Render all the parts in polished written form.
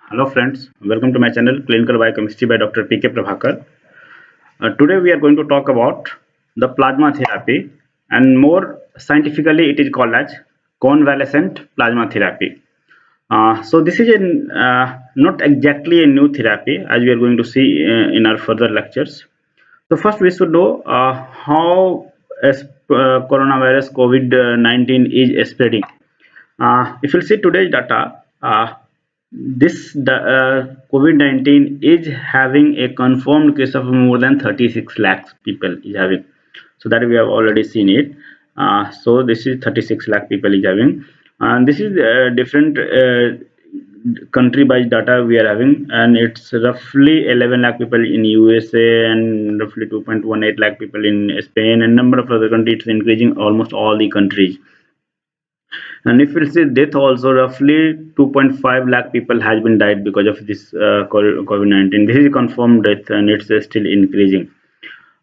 Hello friends, welcome to my channel Clinical Biochemistry by Dr. PK Prabhakar. Today we are going to talk about the plasma therapy, and more scientifically it is called as convalescent plasma therapy. So this is not exactly a new therapy as we are going to see in our further lectures. So first we should know how coronavirus COVID-19 is spreading. If you see today's data, this the COVID-19 is having a confirmed case of more than 36 lakhs people is having. So that we have already seen it. So this is 36 lakh people is having, and this is different country by data we are having, and it's roughly 11 lakh people in USA and roughly 2.18 lakh people in Spain, and number of other countries it's increasing almost all the countries. And if we'll see death also, roughly 2.5 lakh people has been died because of this COVID-19. This is confirmed death and it's still increasing.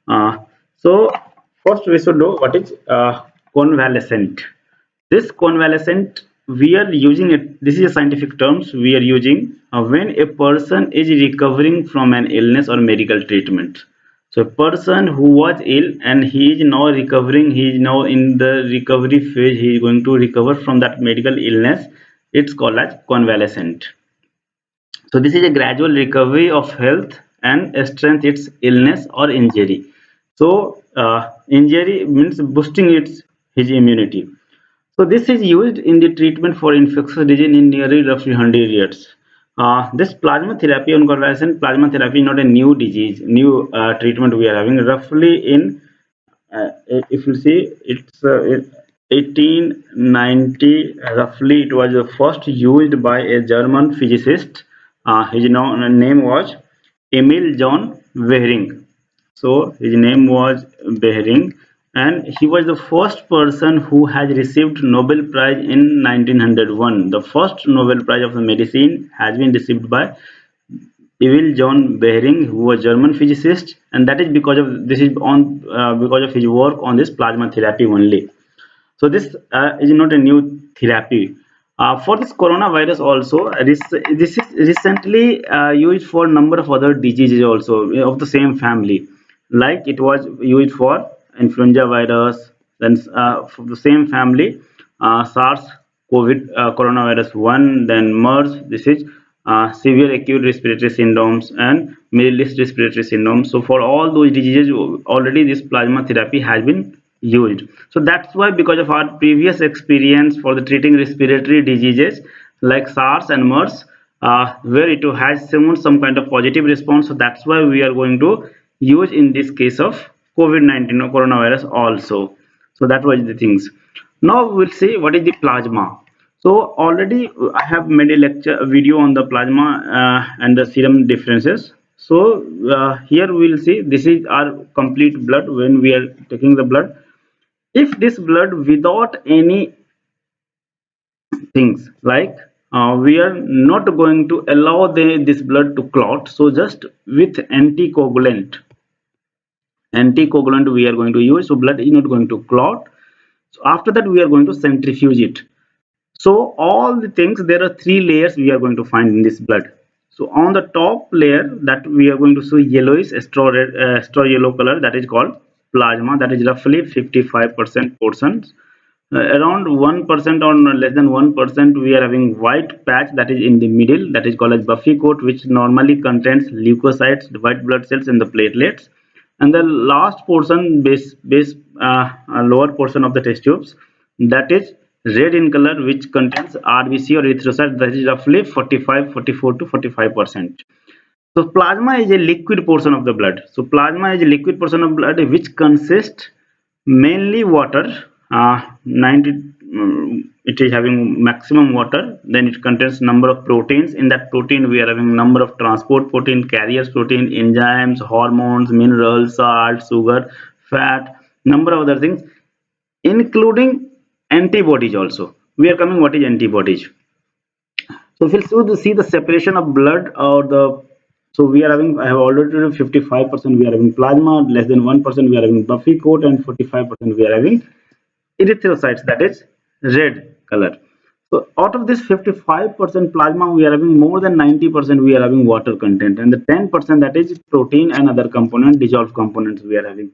Uh, so first we should know what is convalescent. This convalescent we are using it. This is a scientific terms we are using when a person is recovering from an illness or medical treatment. So a person who was ill and he is now recovering, he is now in the recovery phase, he is going to recover from that medical illness. It's called as convalescent. So this is a gradual recovery of health and strength its illness or injury. So injury means boosting its his immunity. So this is used in the treatment for infectious disease in nearly roughly 100 years. This plasma therapy on convalescent plasma therapy is not a new disease, new treatment we are having. Roughly in, if you see, it's 1890. Roughly, it was first used by a German physicist. His name was Emil John Behring. So his name was Behring, and he was the first person who has received Nobel Prize in 1901. The first Nobel Prize of the medicine has been received by Emil John Behring, who was a German physicist, and that is because of this is on because of his work on this plasma therapy only. So this is not a new therapy. For this coronavirus also, this is recently used for a number of other diseases also of the same family. Like it was used for influenza virus, then for the same family, SARS, COVID, coronavirus 1, then MERS. This is severe acute respiratory syndromes and middle east respiratory syndrome. So for all those diseases, already this plasma therapy has been used. So that's why, because of our previous experience for the treating respiratory diseases like SARS and MERS, where it has shown some kind of positive response, so that's why we are going to use in this case of COVID-19 or coronavirus also. So that was the things. Now we'll see what is the plasma. So already I have made a lecture, a video on the plasma and the serum differences. So here we'll see this is our complete blood when we are taking the blood. If this blood without any things like we are not going to allow this blood to clot, so just with anticoagulant we are going to use, so blood is not going to clot. So after that we are going to centrifuge it. So all the things, there are three layers we are going to find in this blood. So on the top layer that we are going to see yellowish straw yellow color, that is called plasma, that is roughly 55% portions. Around 1% or less than 1% we are having white patch that is in the middle, that is called as buffy coat, which normally contains leukocytes, the white blood cells and the platelets. And the last portion, lower portion of the test tubes, that is red in color, which contains RBC or erythrocyte, that is roughly 44 to 45%. So plasma is a liquid portion of the blood. So plasma is a liquid portion of blood which consists mainly water. 90, it is having maximum water. Then it contains number of proteins. In that protein, we are having number of transport protein, carriers protein, enzymes, hormones, minerals, salt, sugar, fat, number of other things, including antibodies also. We are coming what is antibodies. So if you see the separation of blood or the, so we are having, I have already 55% we are having plasma, less than 1% we are having buffy coat, and 45% we are having erythrocytes, that is red color. So out of this 55% plasma, we are having more than 90% we are having water content, and the 10% that is protein and other component, dissolved components we are having.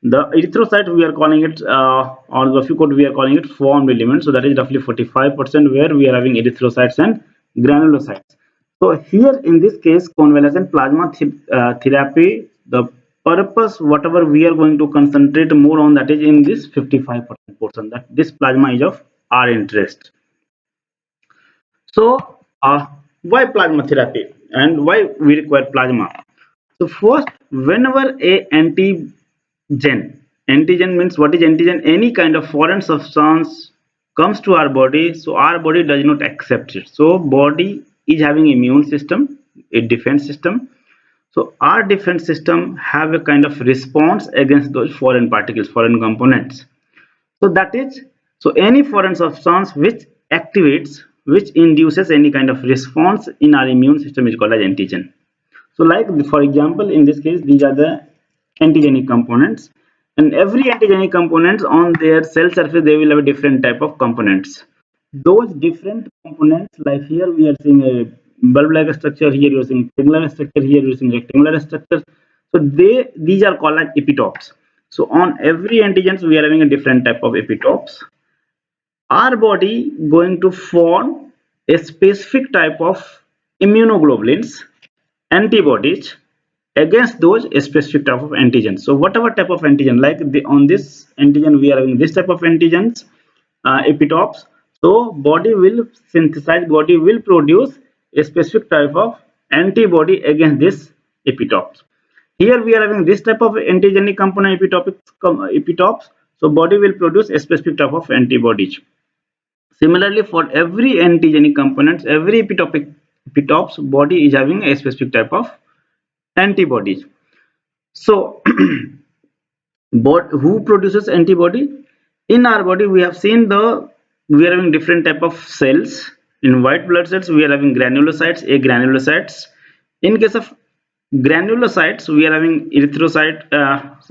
The erythrocyte we are calling it, or the few code we are calling it formed element. So that is roughly 45% where we are having erythrocytes and granulocytes. So here in this case, convalescent plasma therapy, the purpose whatever we are going to concentrate more on, that is in this 55% portion, that this plasma is of our interest. So why plasma therapy and why we require plasma? So first, whenever a antigen means, what is antigen? Any kind of foreign substance comes to our body, so our body does not accept it. So body is having immune system, a defense system. So our defense system have a kind of response against those foreign particles, foreign components. So that is, so any foreign substance which activates, which induces any kind of response in our immune system is called as antigen. So like for example, in this case, these are the antigenic components, and every antigenic components on their cell surface, they will have a different type of components. Those different components, like here we are seeing a bulb-like structure, here you are seeing triangular structure, here you are seeing rectangular structure. So these are called as epitopes. So on every antigens we are having a different type of epitopes. Our body going to form a specific type of immunoglobulins, antibodies against those specific type of antigens. So whatever type of antigen, like on this antigen we are having this type of antigens, epitopes. So body will synthesize, body will produce a specific type of antibody against this epitopes. Here we are having this type of antigenic component epitopes. So body will produce a specific type of antibodies. Similarly, for every antigenic components, every epitopes, body is having a specific type of antibodies. So but who produces antibody? In our body we have seen we are having different type of cells. In white blood cells we are having granulocytes, agranulocytes. In case of granulocytes we are having erythrocyte,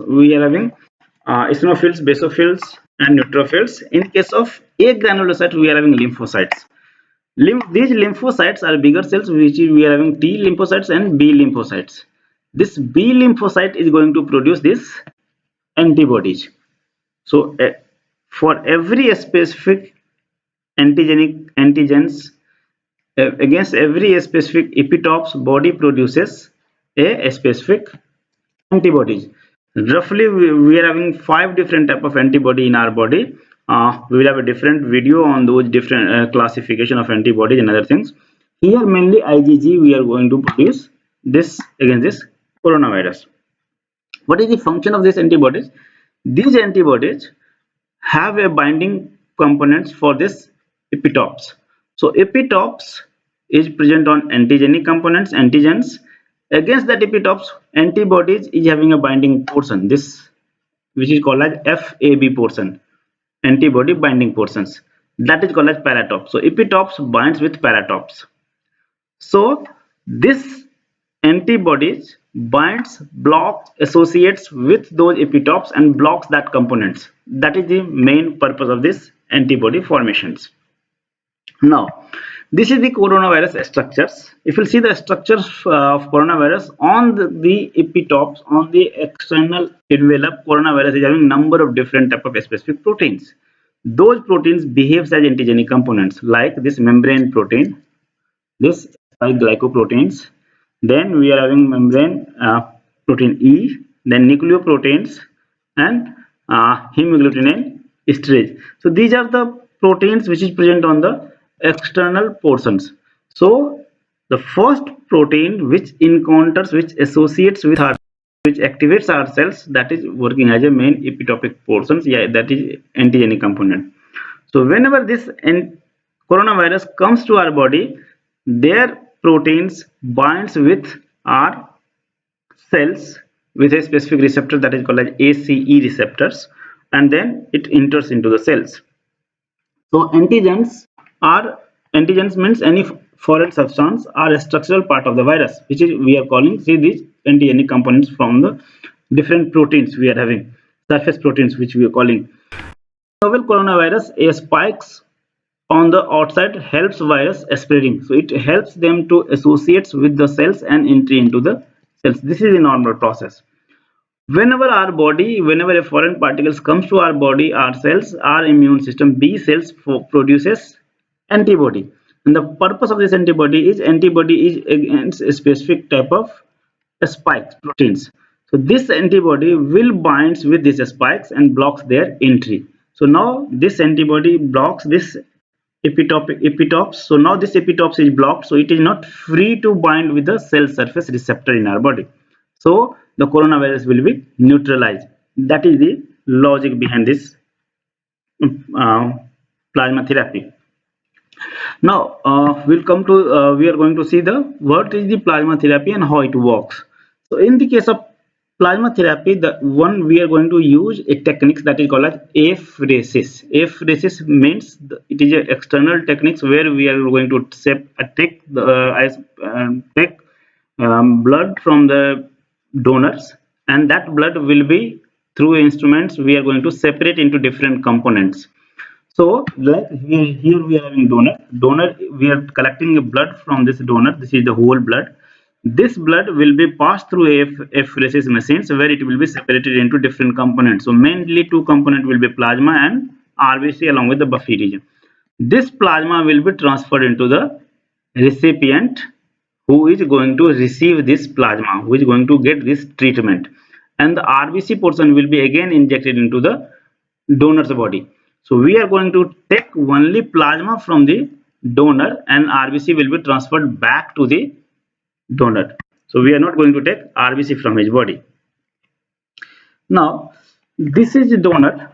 we are having eosinophils, basophils and neutrophils. In case of agranulocytes we are having lymphocytes. These lymphocytes are bigger cells, which we are having T lymphocytes and B lymphocytes. This B lymphocyte is going to produce this antibodies. So for every specific antigens, against every specific epitopes, body produces a specific antibodies. Roughly we are having 5 different type of antibody in our body. We will have a different video on those different classification of antibodies and other things. Here mainly IgG we are going to produce this against this coronavirus. What is the function of these antibodies? These antibodies have a binding components for this epitopes. So epitopes is present on antigenic components, antigens. Against that epitopes, antibodies is having a binding portion, this which is called as FAB portion, antibody binding portions. That is called as paratopes. So epitopes binds with paratopes. So this antibodies binds, blocks, associates with those epitopes and blocks that components. That is the main purpose of this antibody formations. Now this is the coronavirus structures. If you see the structures of coronavirus on the epitopes, on the external envelope, coronavirus is having number of different type of specific proteins. Those proteins behaves as antigenic components, like this membrane protein, this glycoproteins. Then we are having membrane protein E, then nucleoproteins and hemagglutinin esterase. So these are the proteins which is present on the external portions. So the first protein which encounters, which associates with our, which activates our cells, that is working as a main epitopic portions. Yeah, that is antigenic component. So whenever this coronavirus comes to our body, their proteins binds with our cells with a specific receptor that is called as ACE receptors, and then it enters into the cells. So antigens means any foreign substance are a structural part of the virus, which is we are calling, see these antigenic components from the different proteins we are having, surface proteins which we are calling. Novel coronavirus, a spikes on the outside helps virus spreading. So it helps them to associate with the cells and entry into the cells. This is a normal process. Whenever a foreign particles comes to our body, our cells, our immune system, B cells produces antibody. And the purpose of this antibody is against a specific type of spikes proteins. So this antibody will binds with these spikes and blocks their entry. So now this antibody blocks this epitopes. So now this epitopes is blocked, so it is not free to bind with the cell surface receptor in our body. So the coronavirus will be neutralized. That is the logic behind this uh, plasma therapy. Now we are going to see the what is the plasma therapy and how it works. So in the case of plasma therapy, the one we are going to use a technique that is called as apheresis. Apheresis means it is a external techniques where we are going to take blood from the donors, and that blood will be through instruments we are going to separate into different components. So like here we are having donor we are collecting a blood from this donor. This is the whole blood. This blood will be passed through apheresis machines where it will be separated into different components. So mainly two components will be plasma and RBC along with the buffer region. This plasma will be transferred into the recipient who is going to receive this plasma, who is going to get this treatment, and the RBC portion will be again injected into the donor's body. So we are going to take only plasma from the donor and RBC will be transferred back to the donor. So we are not going to take RBC from his body. Now this is the donor.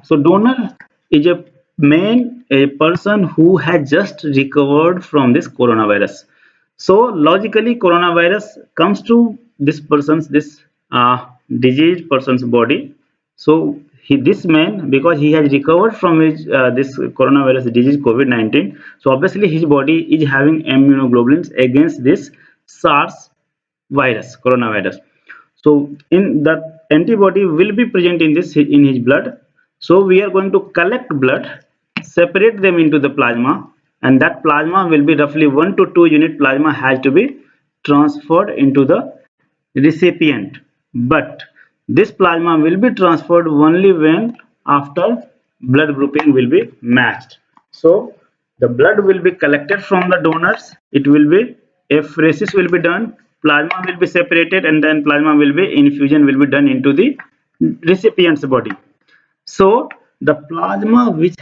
So donor is a person who has just recovered from this coronavirus. So logically coronavirus comes to this diseased person's body. So this man, because he has recovered from his this coronavirus disease COVID-19, so obviously his body is having immunoglobulins against this SARS virus, coronavirus. So in the antibody will be present in his blood. So we are going to collect blood, separate them into the plasma, and that plasma will be roughly 1 to 2 unit plasma has to be transferred into the recipient. But this plasma will be transferred only when after blood grouping will be matched. So the blood will be collected from the donors. It will be apheresis will be done, plasma will be separated, and then plasma will be infusion will be done into the recipient's body. So the plasma which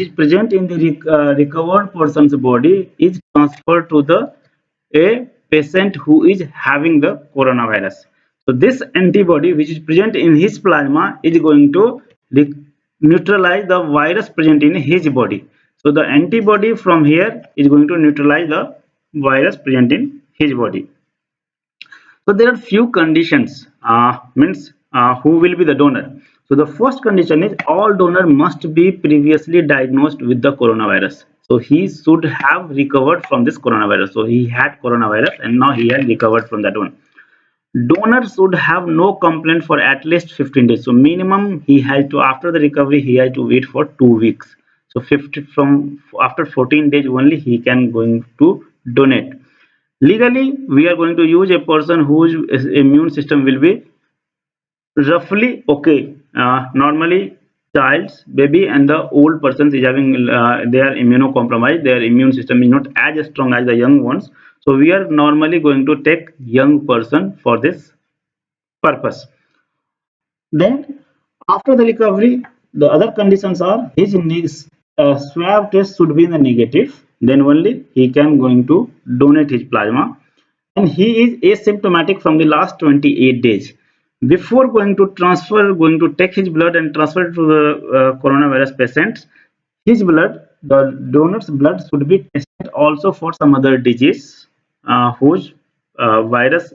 is present in the recovered person's body is transferred to the a patient who is having the coronavirus. So this antibody which is present in his plasma is going to neutralize the virus present in his body. So the antibody from here is going to neutralize the virus present in his body. So there are few conditions, means who will be the donor. So the first condition is all donor must be previously diagnosed with the coronavirus. So he should have recovered from this coronavirus. So he had coronavirus and now he has recovered from that one. Donor should have no complaint for at least 15 days. So minimum he has to, after the recovery he has to wait for 2 weeks. So 50 from after 14 days only he can going to donate. Legally we are going to use a person whose immune system will be roughly okay. Normally child's baby and the old persons is having they are immunocompromised, their immune system is not as strong as the young ones. So we are normally going to take young person for this purpose. Then after the recovery, the other conditions are his swab test should be in the negative. Then only he can going to donate his plasma, and he is asymptomatic from the last 28 days. Before going to take his blood and transfer to the coronavirus patients, his blood, the donor's blood should be tested also for some other disease whose virus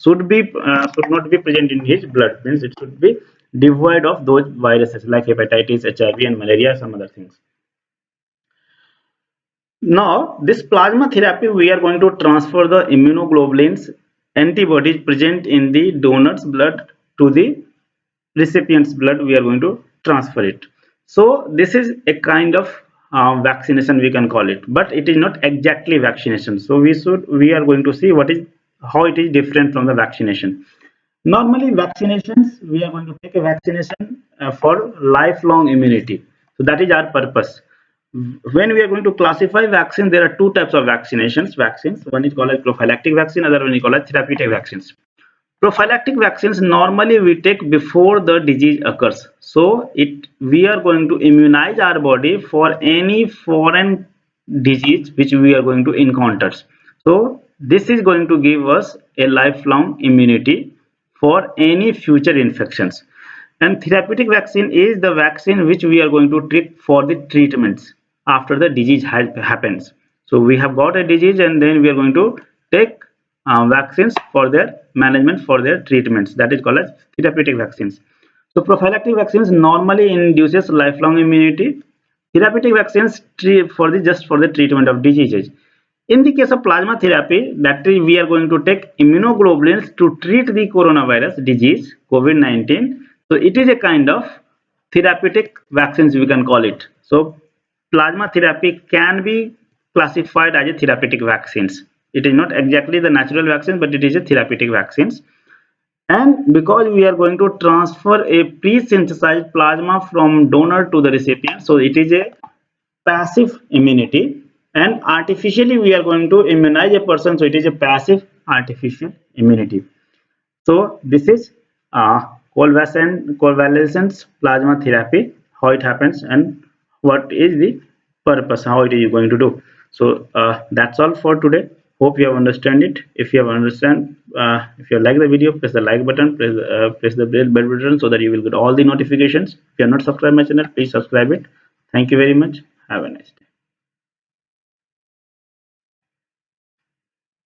should not be present in his blood. Means it should be devoid of those viruses like hepatitis, HIV, and malaria, some other things. Now, this plasma therapy, we are going to transfer the immunoglobulins antibodies present in the donor's blood to the recipient's blood. We are going to transfer it. So this is a kind of vaccination we can call it, but it is not exactly vaccination. So we are going to see what is how it is different from the vaccination. Normally vaccinations, we are going to take a vaccination for lifelong immunity. So that is our purpose. When we are going to classify vaccine, there are two types of vaccines. One is called as prophylactic vaccine, other one is called as therapeutic vaccines. Prophylactic vaccines normally we take before the disease occurs. So we are going to immunize our body for any foreign disease which we are going to encounter. So this is going to give us a lifelong immunity for any future infections. And therapeutic vaccine is the vaccine which we are going to treat for the treatments after the disease happens. So we have got a disease and then we are going to take vaccines for their management, for their treatments. That is called as therapeutic vaccines. So prophylactic vaccines normally induces lifelong immunity. Therapeutic vaccines for the just for the treatment of diseases. In the case of plasma therapy, that is, we are going to take immunoglobulins to treat the coronavirus disease, COVID-19. So it is a kind of therapeutic vaccines we can call it. So plasma therapy can be classified as a therapeutic vaccines. It is not exactly the natural vaccine, but it is a therapeutic vaccines. And because we are going to transfer a pre-synthesized plasma from donor to the recipient, so it is a passive immunity, and artificially we are going to immunize a person, so it is a passive artificial immunity. So this is convalescence plasma therapy, how it happens and what is the purpose, how it is going to do. So that's all for today. Hope you have understand it. If you have understand, if you like the video, press the like button, press the bell button so that you will get all the notifications. If you are not subscribed my channel, please subscribe it. Thank you very much. Have a nice day.